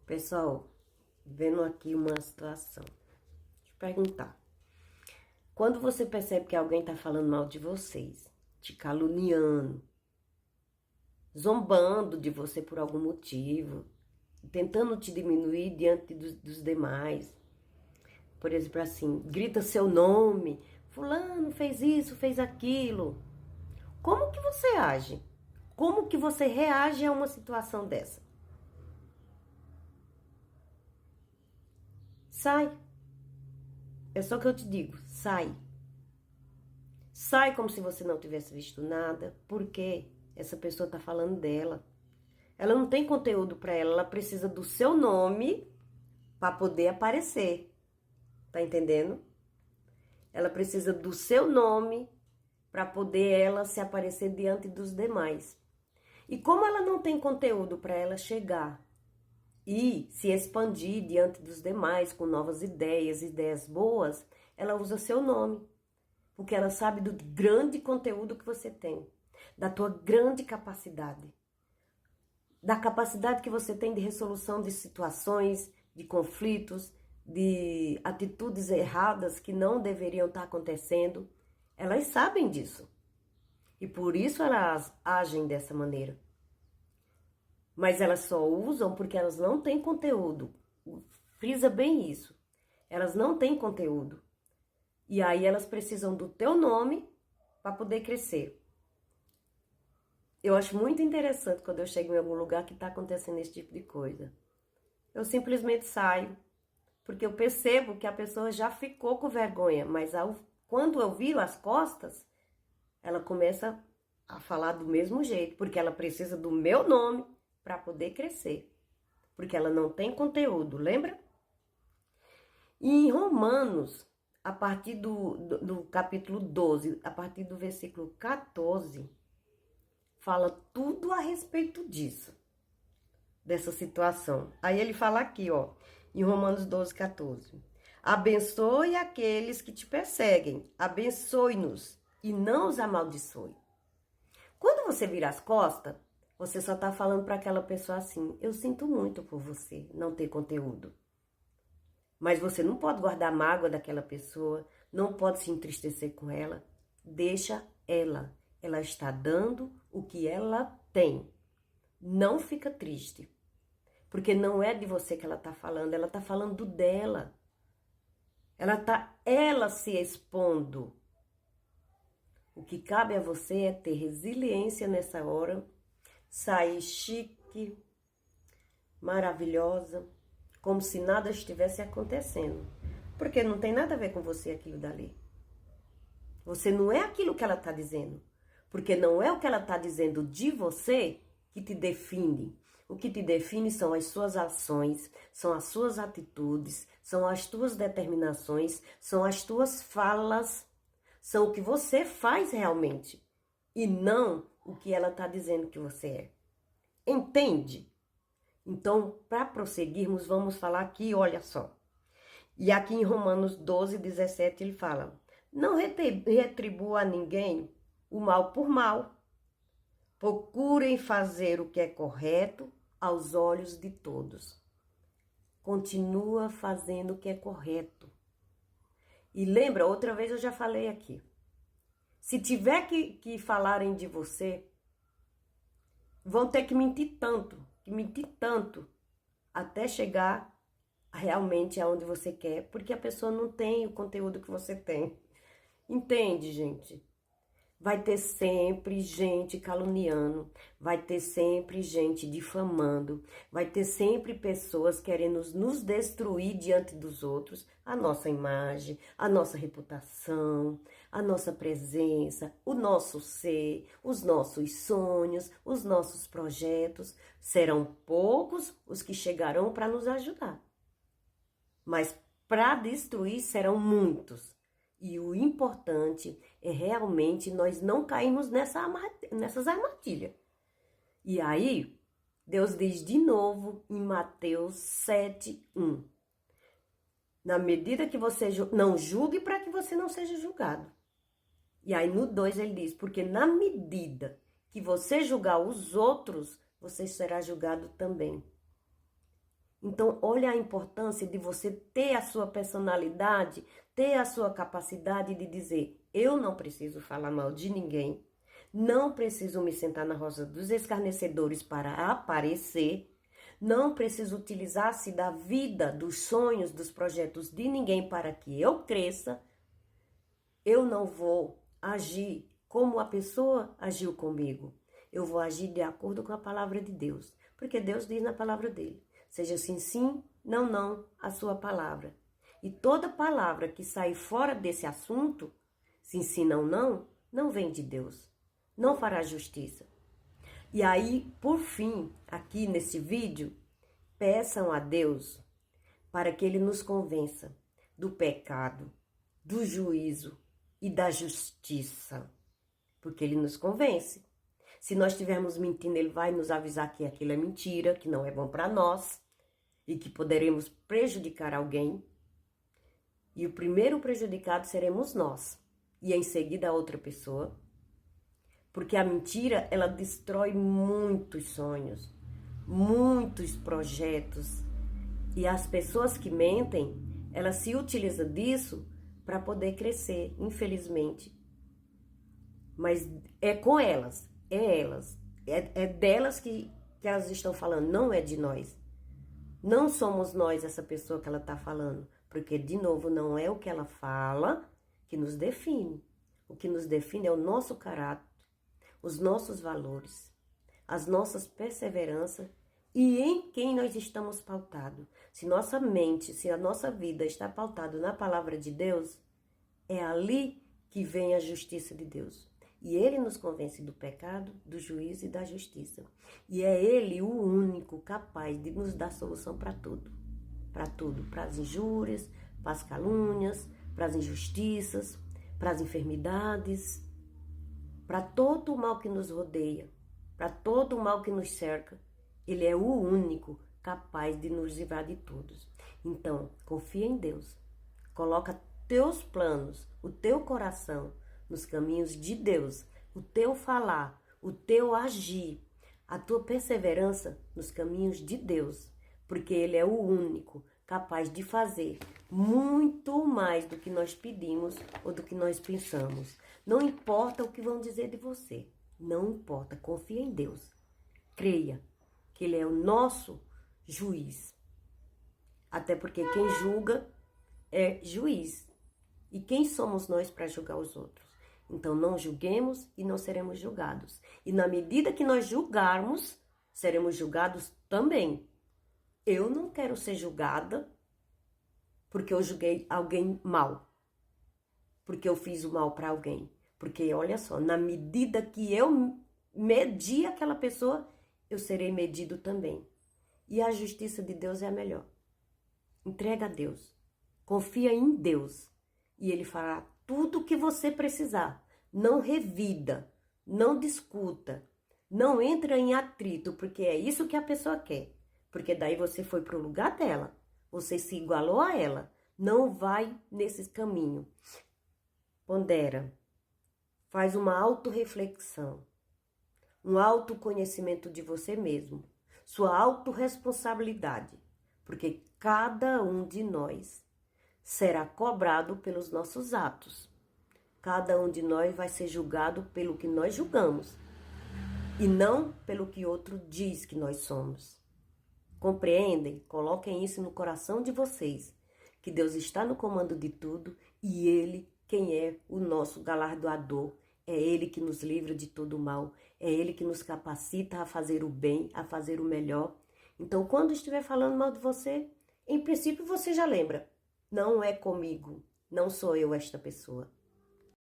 Pessoal, vendo aqui uma situação. Deixa eu perguntar. Quando você percebe que alguém tá falando mal de vocês, te caluniando, zombando de você por algum motivo, tentando te diminuir diante dos demais, por exemplo, assim, grita seu nome, fulano fez isso, fez aquilo. Como que você age? Como que você reage a uma situação dessa? Sai. É só o que eu te digo, sai. Sai como se você não tivesse visto nada, porque essa pessoa tá falando dela. Ela não tem conteúdo para ela, ela precisa do seu nome para poder aparecer. Tá entendendo? Ela precisa do seu nome para poder ela se aparecer diante dos demais. E como ela não tem conteúdo para ela chegar e se expandir diante dos demais com novas ideias, ideias boas, ela usa seu nome. Porque ela sabe do grande conteúdo que você tem, da tua grande capacidade, da capacidade que você tem de resolução de situações, de conflitos, de atitudes erradas que não deveriam estar acontecendo. Elas sabem disso. E por isso elas agem dessa maneira. Mas elas só usam porque elas não têm conteúdo. Frisa bem isso. Elas não têm conteúdo. E aí elas precisam do teu nome para poder crescer. Eu acho muito interessante quando eu chego em algum lugar que está acontecendo esse tipo de coisa. Eu simplesmente saio, porque eu percebo que a pessoa já ficou com vergonha, mas quando eu viro as costas, ela começa a falar do mesmo jeito, porque ela precisa do meu nome para poder crescer. Porque ela não tem conteúdo, lembra? E em Romanos, a partir do capítulo 12, a partir do versículo 14, fala tudo a respeito disso, dessa situação. Aí ele fala aqui, ó, em Romanos 12, 14. Abençoe aqueles que te perseguem, abençoe-nos e não os amaldiçoe. Quando você vira as costas, você só tá falando para aquela pessoa assim, eu sinto muito por você não ter conteúdo. Mas você não pode guardar mágoa daquela pessoa, não pode se entristecer com ela. Deixa ela. Ela está dando o que ela tem. Não fica triste. Porque não é de você que ela está falando dela. Ela se expondo. O que cabe a você é ter resiliência nessa hora, sair chique, maravilhosa, como se nada estivesse acontecendo. Porque não tem nada a ver com você aquilo dali. Você não é aquilo que ela está dizendo. Porque não é o que ela está dizendo de você que te define. O que te define são as suas ações, são as suas atitudes, são as tuas determinações, são as tuas falas, são o que você faz realmente. E não o que ela está dizendo que você é. Entende? Então, para prosseguirmos, vamos falar aqui, olha só. E aqui em Romanos 12, 17, ele fala: não retribua a ninguém o mal por mal. Procurem fazer o que é correto aos olhos de todos. Continua fazendo o que é correto. E lembra, outra vez eu já falei aqui. Se tiver que falarem de você, vão ter que mentir tanto, até chegar realmente aonde você quer, porque a pessoa não tem o conteúdo que você tem. Entende, gente? Vai ter sempre gente caluniando, vai ter sempre gente difamando, vai ter sempre pessoas querendo nos destruir diante dos outros, a nossa imagem, a nossa reputação, a nossa presença, o nosso ser, os nossos sonhos, os nossos projetos. Serão poucos os que chegarão para nos ajudar, mas para destruir serão muitos. E o importante é realmente nós não cairmos nessas armadilhas. E aí, Deus diz de novo em Mateus 7:1. Na medida que você não julgue, para que você não seja julgado. E aí no 2 ele diz, porque na medida que você julgar os outros, você será julgado também. Então, olha a importância de você ter a sua personalidade, ter a sua capacidade de dizer: eu não preciso falar mal de ninguém, não preciso me sentar na roda dos escarnecedores para aparecer, não preciso utilizar-se da vida, dos sonhos, dos projetos de ninguém para que eu cresça. Eu não vou agir como a pessoa agiu comigo. Eu vou agir de acordo com a palavra de Deus, porque Deus diz na palavra dele: seja sim, sim, não, não, a sua palavra. E toda palavra que sair fora desse assunto, sim, sim, não, não, não vem de Deus. Não fará justiça. E aí, por fim, aqui nesse vídeo, peçam a Deus para que Ele nos convença do pecado, do juízo e da justiça. Porque Ele nos convence. Se nós estivermos mentindo, Ele vai nos avisar que aquilo é mentira, que não é bom para nós e que poderemos prejudicar alguém. E o primeiro prejudicado seremos nós. E em seguida a outra pessoa. Porque a mentira, ela destrói muitos sonhos, muitos projetos. E as pessoas que mentem, elas se utilizam disso para poder crescer, infelizmente. Mas é com elas, é delas que elas estão falando, não é de nós. Não somos nós essa pessoa que ela está falando, porque, de novo, não é o que ela fala que nos define. O que nos define é o nosso caráter, os nossos valores, as nossas perseveranças e em quem nós estamos pautados. Se nossa mente, se a nossa vida está pautada na palavra de Deus, é ali que vem a justiça de Deus. E Ele nos convence do pecado, do juízo e da justiça. E é Ele o único capaz de nos dar solução para tudo. Para tudo. Para as injúrias, para as calúnias, para as injustiças, para as enfermidades, para todo o mal que nos rodeia, para todo o mal que nos cerca. Ele é o único capaz de nos livrar de todos. Então, confia em Deus. Coloca teus planos, o teu coração nos caminhos de Deus, o teu falar, o teu agir, a tua perseverança nos caminhos de Deus, porque Ele é o único capaz de fazer muito mais do que nós pedimos ou do que nós pensamos. Não importa o que vão dizer de você, não importa, confia em Deus. Creia que Ele é o nosso juiz. Até porque quem julga é juiz. E quem somos nós para julgar os outros? Então não julguemos e não seremos julgados. E na medida que nós julgarmos, seremos julgados também. Eu não quero ser julgada porque eu julguei alguém mal. Porque eu fiz o mal para alguém. Porque olha só, na medida que eu medi aquela pessoa, eu serei medido também. E a justiça de Deus é a melhor. Entrega a Deus. Confia em Deus. E Ele fará tudo o que você precisar. Não revida, não discuta, não entra em atrito, porque é isso que a pessoa quer. Porque daí você foi para o lugar dela, você se igualou a ela. Não vai nesse caminho. Pondera, faz uma autorreflexão, um autoconhecimento de você mesmo, sua autorresponsabilidade, porque cada um de nós será cobrado pelos nossos atos. Cada um de nós vai ser julgado pelo que nós julgamos e não pelo que outro diz que nós somos. Compreendem? Coloquem isso no coração de vocês, que Deus está no comando de tudo e Ele, quem é o nosso galardoador, é Ele que nos livra de todo o mal, é Ele que nos capacita a fazer o bem, a fazer o melhor. Então, quando estiver falando mal de você, em princípio você já lembra, não é comigo, não sou eu esta pessoa.